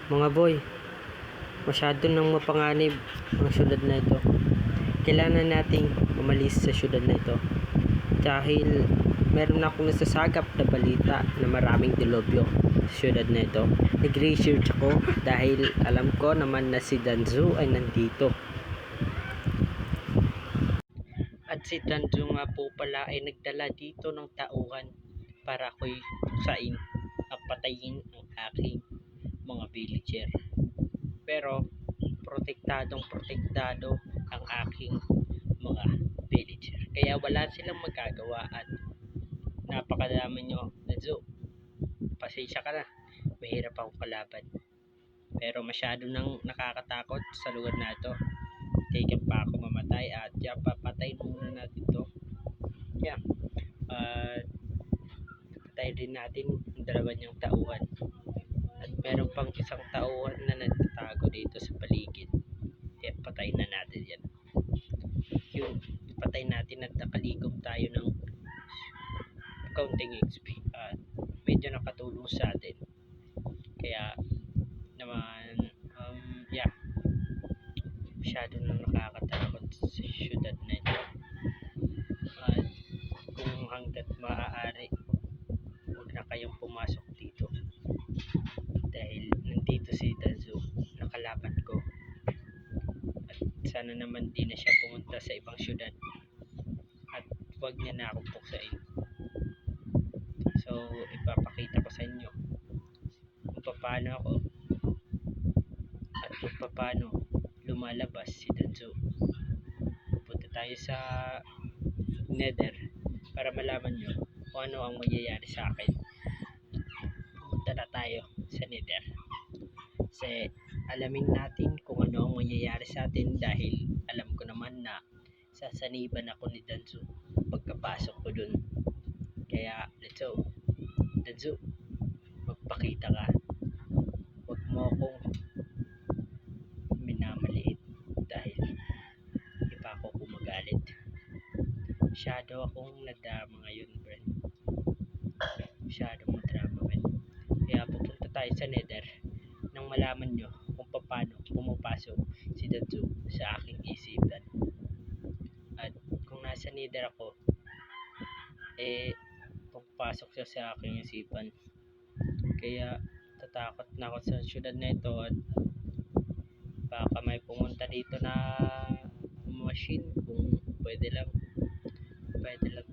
Mga boy, masyado nang mapanganib ang syudad na ito. Kailangan nating umalis sa syudad na ito dahil meron akong nasasagap na balita na maraming dilobyo sa syudad na ito. Nag-research ako dahil alam ko naman na si Danzu ay nandito. At si Danzu nga po pala ay nagdala dito ng tauhan para ako'y puksain at patayin ang aking mga villager. Pero protektado ang aking mga villager. Kaya wala silang magagawa at napakadami nyo. Danzu, pasensya ka na. Mahirap akong kalaban. Pero masyado nang nakakatakot sa lugar na ito. Taken pa ako mamatay at papatayin muna natin to. Yeah. Patay din natin ang dalawa niyang tauhan. At meron pang isang tauhan na nagtatago dito sa paligid. Kaya patayin na natin yan. Yun, patay natin at nakalikom tayo ng counting XP. Medyo nakatulong sa atin. Kaya naman, yeah, masyado nang nakakatakot sa syudad na ito. At kung hanggat maaari, huwag na kayong pumasok dito. Dahil nandito si Danzu, nakalaban ko. At sana naman di na siya pumunta sa ibang syudad. At huwag niya na akong puksain. So, ipapakita ko sa inyo kung paano ako at kung paano lumalabas si Danzu. Pupunta tayo sa Nether para malaman nyo kung ano ang mangyayari sa akin. Pupunta na tayo sa Nether. Kasi alamin natin kung ano ang mangyayari sa atin dahil alam ko naman na sasaniban ako ni Danzu pagkapasok ko dun. Kaya let's go. Danzu, magpakita ka. Huwag mo akong minamaliit dahil iba ako kumagalit. Masyado akong nadrama ngayon, bro. Masyadong madrama, man. Kaya pupunta tayo sa Nether nang malaman nyo kung paano pumapasok si Danzu sa aking isipan. At kung nasa Nether ako, pagpasok siya sa aking isipan. Kaya tatakot na ako sa syudad na ito at baka may pumunta dito na machine. Kung pwede lang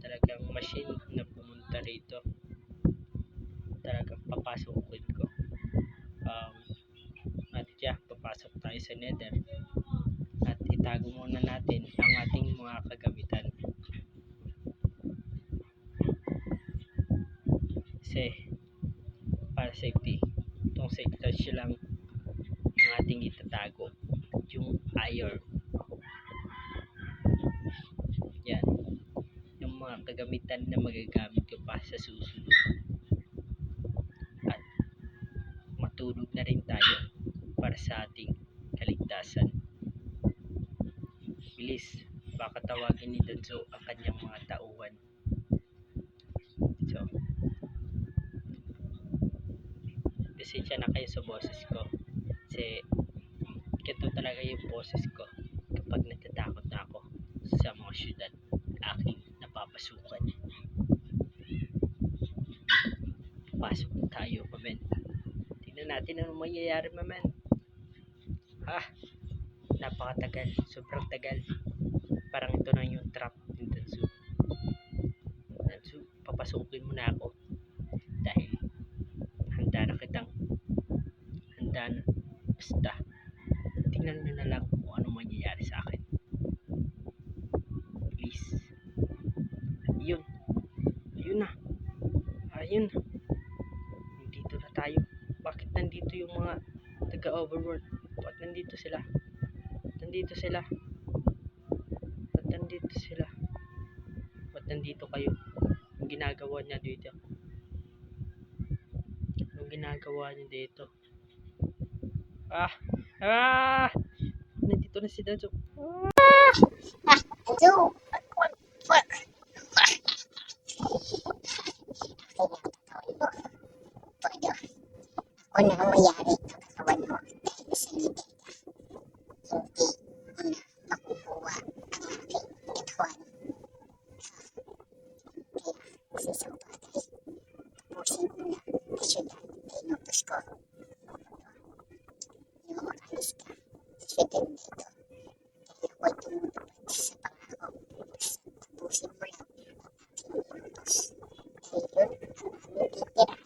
talagang machine na pumunta rito, talagang papasukin ko. At yeah, papasok tayo sa Nether at itago muna natin ang ating mga kagamitan kasi para safety. Itong safe lang ang ating itatago, yung iron. Yan, yung mga kagamitan na magagamit ko pa sa susunod. At matulog na rin tayo para sa ating kaligtasan. Bilis, baka tawagin ni Danzu ang kanyang mga tauhan. So, pasensya na kayo sa boses ko kasi ganito talaga yung boses ko kapag natatakot na ako sa mga syudad aking napapasukan. Pasok na tayo, mamen. Tingnan natin ano mangyayari, mamen. Napakatagal, sobrang tagal. Parang ito na yung trap ng Danzu. Danzu, papasukin mo na ako dahil handa na. Basta tingnan nyo na lang kung ano mangyayari sa akin. Please. Ayun na. Nandito na tayo. Bakit nandito yung mga taga-overworld? Bakit nandito sila? Ba't nandito kayo? Anong ginagawa niya dito? Nandito na si Danzu. Danzu! Ako na ang mayari sa kasawan mo. makalis ka. Second dito, ako'y tumutupad sa pangako. Tapusin mo lang ang aking utos. Dahil yun ang aming titira.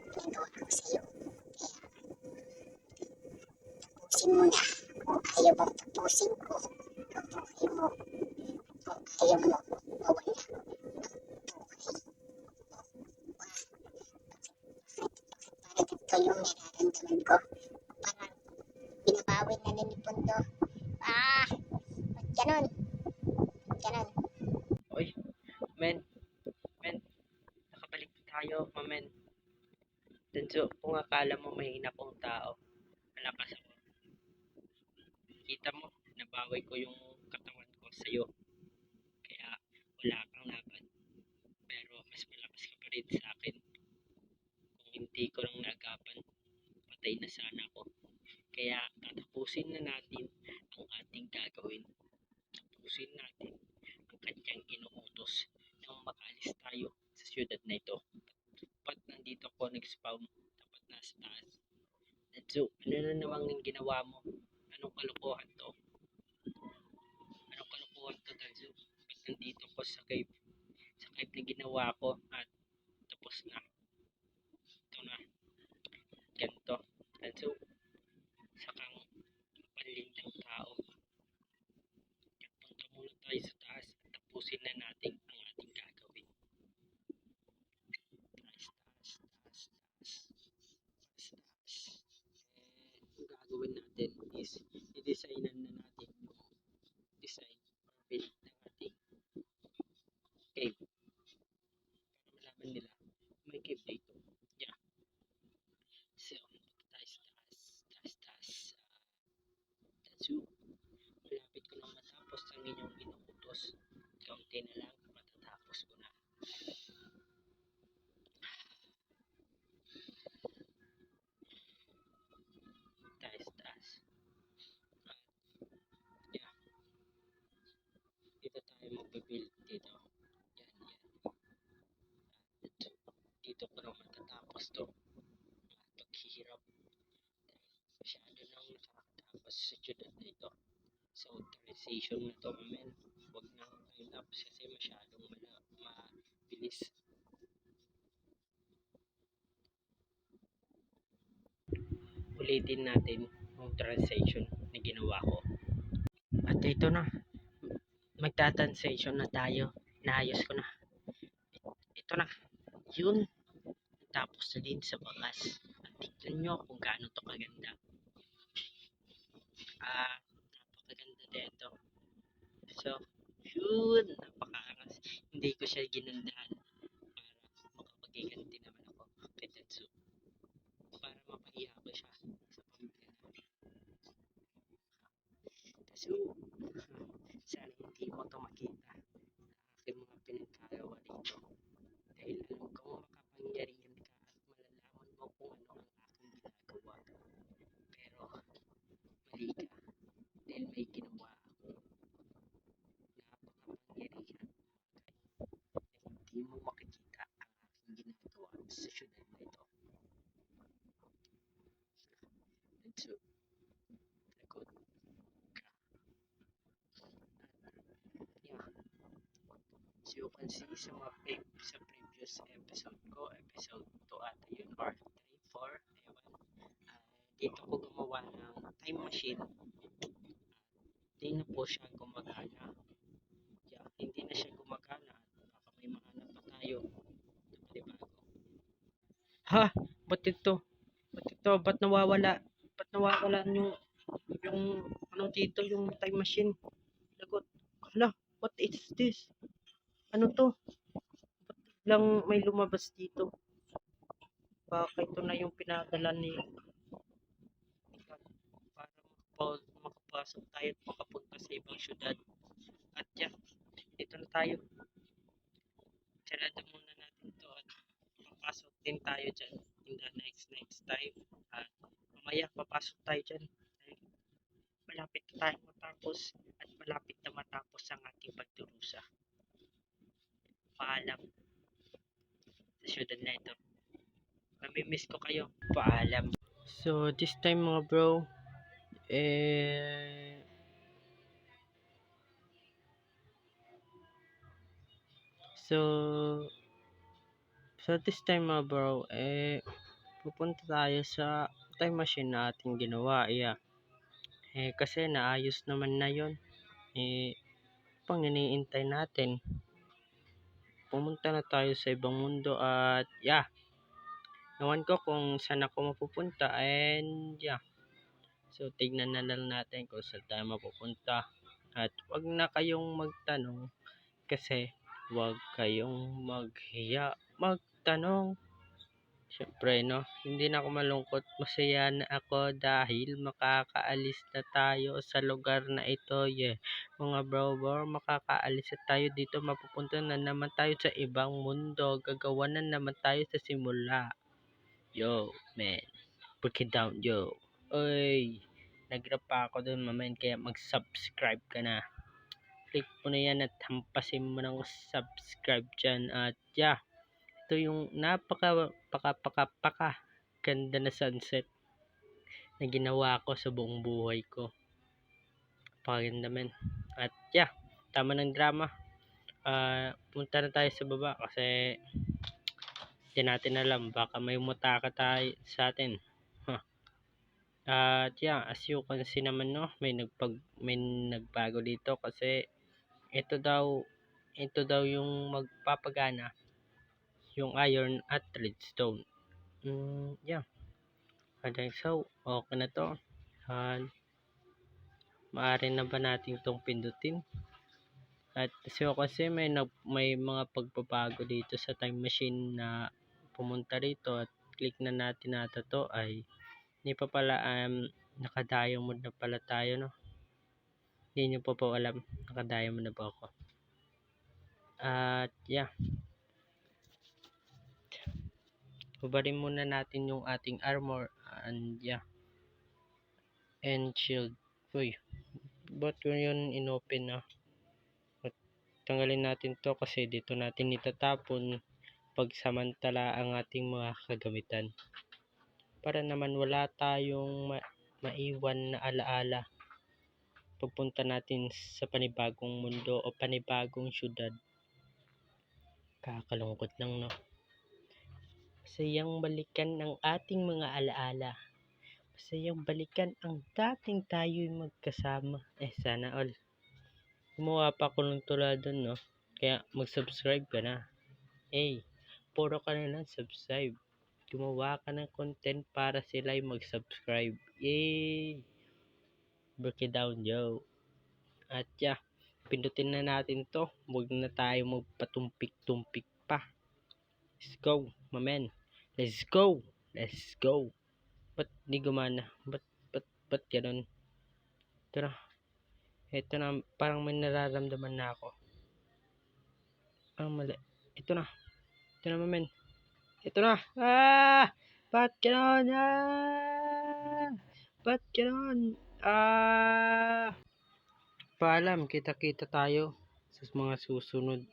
Ginagawa ko sa'yo. Tapusin mo na. Kung ayaw mong tapusin ko ang buhay mo. Kung ayaw mo mawala ang buhay. Parang ganito yung nararamdaman ko. Parang binabawi na ni Pondo. Ba't ganun? Ba't ganun? Oy, men, nakabalik na tayo, mamen. Denso, kung akala mo mahina kong tao, malakas ako. Kita mo, nabawi ko yung katawan ko sa'yo. Kaya wala kang laban. Pero mas malakas ka pa rin sa akin. Kung hindi ko lang naagapan, patay na sana ako. Kaya tatapusin na natin ang ating gagawin. Tapusin natin ang kanyang inuutos nang makaalis tayo sa syudad na ito. Tapat nandito ako nag-spawn, tapat na sa taas. Natsu, ano na namang ginawa mo? Anong kalokohan to? Anong kalokohan to, Natsu? Ba't nandito ko sa cave? Sa cave na ginawa ko at tapos na. Ito na. Ganito. Natsu, sakang panlindang tao. Punta muna tayo sa taas at tapusin na natin ang ating gagawin. Taas, taas, taas, taas. Taas, taas. Ang gagawin natin is i-designan na natin yung design or build ng ating cave. Para malaman nila may cave dito. Yeah. So, taas, taas, taas, taas. Tatsu, malapit ko na matapos ang inyong inuutos. Kaunti na lang, matatapos ko na. Taas, taas. Yeah. Dito tayo magbe-build dito. Yan, yan. Dito ko na matatapos to. Paghihirap. Masyado nang nakakatapos sa syudad na ito. Sa authorization na to, men. Huwag nang time lapse kasi masyadong mabilis. Ulitin natin yung translation na ginawa ko. At ito na, magta-translation na tayo. Naayos ko na. Ito na, yun. Tapos na din sa bakas. At tignan nyo kung gaano to kaganda. Napakaganda dito. So, yun. Napakaangas. Hindi ko siya ginandahan para makapaghiganti naman ako kay Tetsu. Para mapahiya ko siya sa pamilya namin. So, sana hindi mo to makita ang aking mga pinagkagawa dito. Dahil alam kong makapangyarihan ka at malalaman mo kung ano ang aking ginagawa. Pero, mali ka. Dahil may ginawa ako napakapangyarihan na hindi mo makikita ang aking ginagawa sa syudad na ito. So, lagot ka. Yeah. So you can see sa mga sa previous episode ko, episode 2 ata yun, or 3, 4, ewan. Dito ko gumawa ng time machine. Hindi na po siya gumagana. Yeah, hindi na siya gumagana at baka may mahanap pa tayo na panibago. Ha? Ba't ito? Ba't ito? Ba't nawawala? Ba't nawawala yung ano dito, yung time machine? Lagot. Hala, what is this? Ano to? Lang may lumabas dito. Baka ito na yung pinadala ni para makapasok tayo at makapunta sa ibang syudad. At yan, dito na tayo. Sarado muna natin to at papasok din tayo dyan in the next time. At mamaya papasok tayo dyan. Malapit na tayo matapos at malapit na matapos ang ating pagdurusa. Paalam sa syudad na ito. Mamimiss ko kayo. Paalam. So, this time mga bro, eh, so, this time mga bro, pupunta tayo sa time machine na ating ginawa. Yeah. Kasi naayos naman na yon. Pang iniintay natin. Pumunta na tayo sa ibang mundo at yeah. Ewan ko kung saan ako mapupunta and yeah. So, tignan na lang natin kung saan tayo mapupunta. At wag na kayong magtanong kasi wag kayong maghiya magtanong. Siyempre, no? Hindi na ako malungkot. Masaya na ako dahil makakaalis na tayo sa lugar na ito. Yeah. Mga bro, makakaalis na tayo dito. Mapupunta na naman tayo sa ibang mundo. Gagawa na naman tayo sa simula. Yo, man. Break it down, yo. Oy, nag-rap pa ako dun, mamen. Kaya mag-subscribe ka na. Click mo na yan at hampasin mo ng subscribe dyan. At yeah, ito yung napaka ganda na sunset na ginawa ko sa buong buhay ko. Pakaganda men. At yeah, tama ng drama. Punta na tayo sa baba kasi hindi natin alam, baka may mutaka tayo sa atin. At yeah, as you can see naman, no, may nagbago dito kasi ito daw yung magpapagana yung iron at redstone. Yeah. So, okay na to. Maaari na ba natin itong pindutin? At so kasi may mga pagbabago dito sa time machine na pumunta rito at click na natin nata to ay hindi pa pala naka-diamond na pala tayo, no? Hindi nyo pa po alam, naka-diamond na ba ako? At yeah. Hubarin muna natin yung ating armor and yeah. And shield. Uy, ba't ko yun inopen na? At tanggalin natin to kasi dito natin itatapon pagsamantala ang ating mga kagamitan. Para naman wala tayong maiwan na alaala pagpunta natin sa panibagong mundo o panibagong syudad. Kakalungkot lang, no? Masayang balikan ang ating mga alaala. Masayang balikan ang dating tayo'y magkasama. Sana all. Gumawa pa ako ng tulad dun, no? Kaya mag-subscribe ka na. Puro ka na lang subscribe. Gumawa ka ng content para sila'y mag-subscribe. Yay! Break it down, yo. At yeah, pindutin na natin to. Huwag na tayo magpatumpik-tumpik pa. Let's go, my man. Let's go. Let's go. Ba't di gumana? Ba't ganun? Ito na, parang may nararamdaman na ako. Mali. Ito na, my man. Ito na. Ba't ganun? Ba't ganun? Paalam, kita-kita tayo sa mga susunod